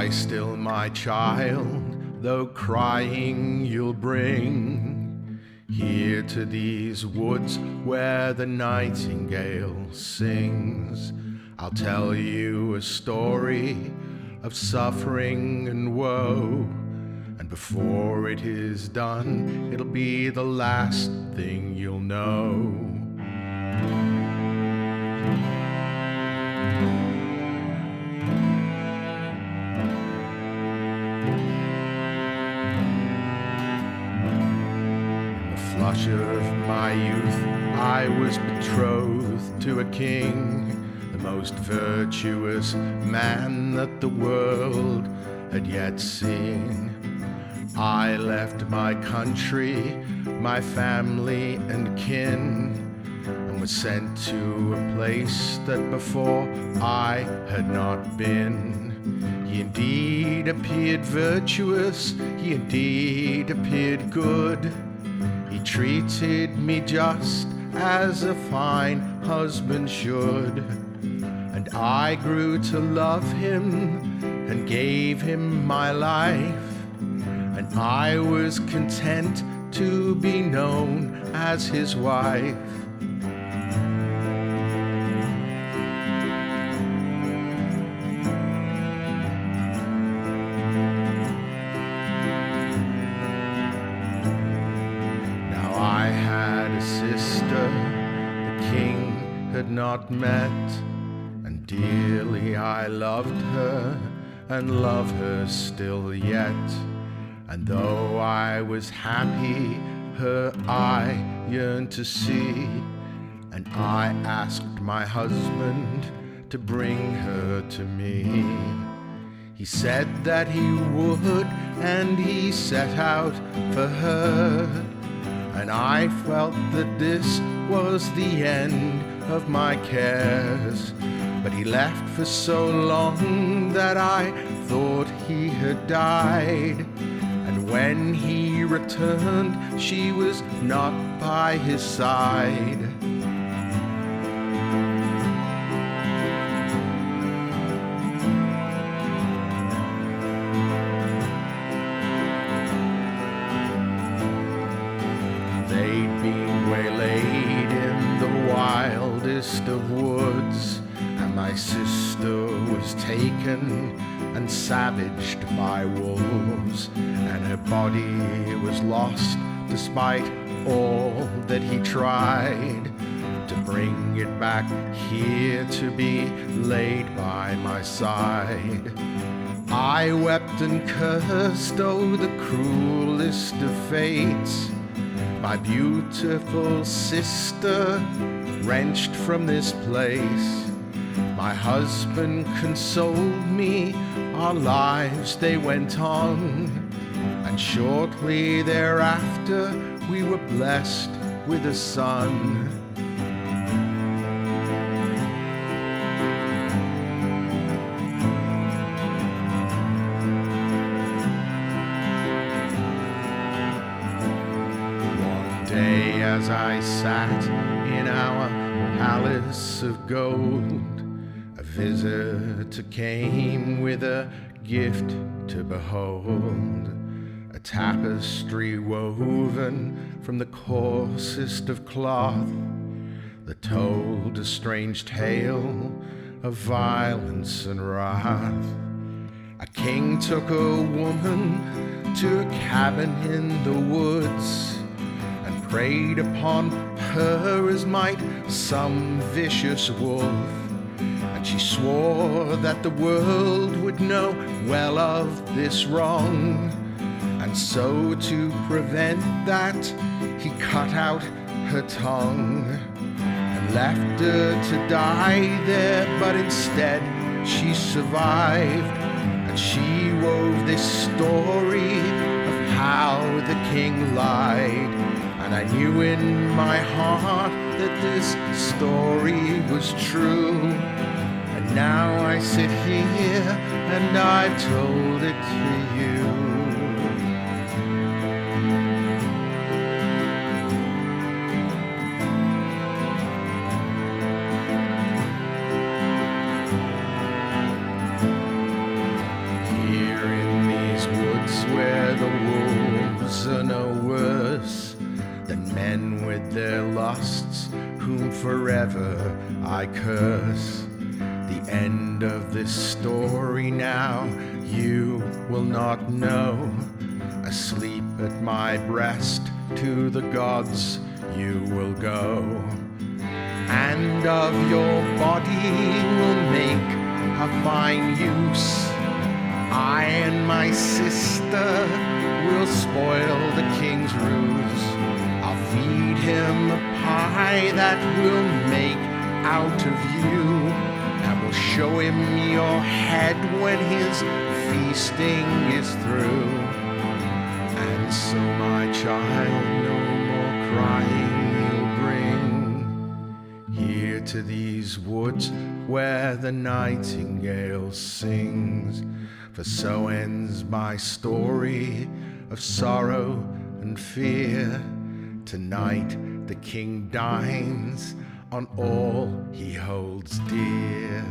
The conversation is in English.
Lie still, my child, though crying you'll bring here to these woods where the nightingale sings. I'll tell you a story of suffering and woe, and before it is done, it'll be the last thing you'll know. Flush of my youth, I was betrothed to a king, the most virtuous man that the world had yet seen. I left my country, my family and kin, and was sent to a place that before I had not been. He indeed appeared virtuous, he indeed appeared good. He treated me just as a fine husband should, and I grew to love him and gave him my life, and I was content to be known as his wife. Had not met, and dearly I loved her and love her still yet. And though I was happy, her I yearned to see, and I asked my husband to bring her to me. He said that he would, and he set out for her, and I felt that this was the end of my cares. But he left for so long that I thought he had died, and when he returned she was not by his side. They'd been waylaid in the wildest of woods, and my sister was taken and savaged by wolves, and her body was lost despite all that he tried to bring it back here to be laid by my side. I wept and cursed, oh, the cruelest of fates, my beautiful sister wrenched from this place. My husband consoled me, our lives they went on, and shortly thereafter we were blessed with a son. As I sat in our palace of gold, a visitor came with a gift to behold, a tapestry woven from the coarsest of cloth that told a strange tale of violence and wrath. A king took a woman to a cabin in the woods, preyed upon her as might some vicious wolf, and she swore that the world would know well of this wrong, and so to prevent that he cut out her tongue and left her to die there, but instead she survived, and she wove this story of how the king lied. And I knew in my heart that this story was true. And now I sit here and I've told it to you. men with their lusts, whom forever I curse. The end of this story now you will not know. Asleep at my breast to the gods you will go, and of your body will make a fine use. I and my sister will spoil the king's ruse. I'll feed him a pie that will make out of you, and will show him your head when his feasting is through. And so, my child, no more crying you'll bring here to these woods where the nightingale sings. For so ends my story of sorrow and fear. Tonight the king dines on all he holds dear.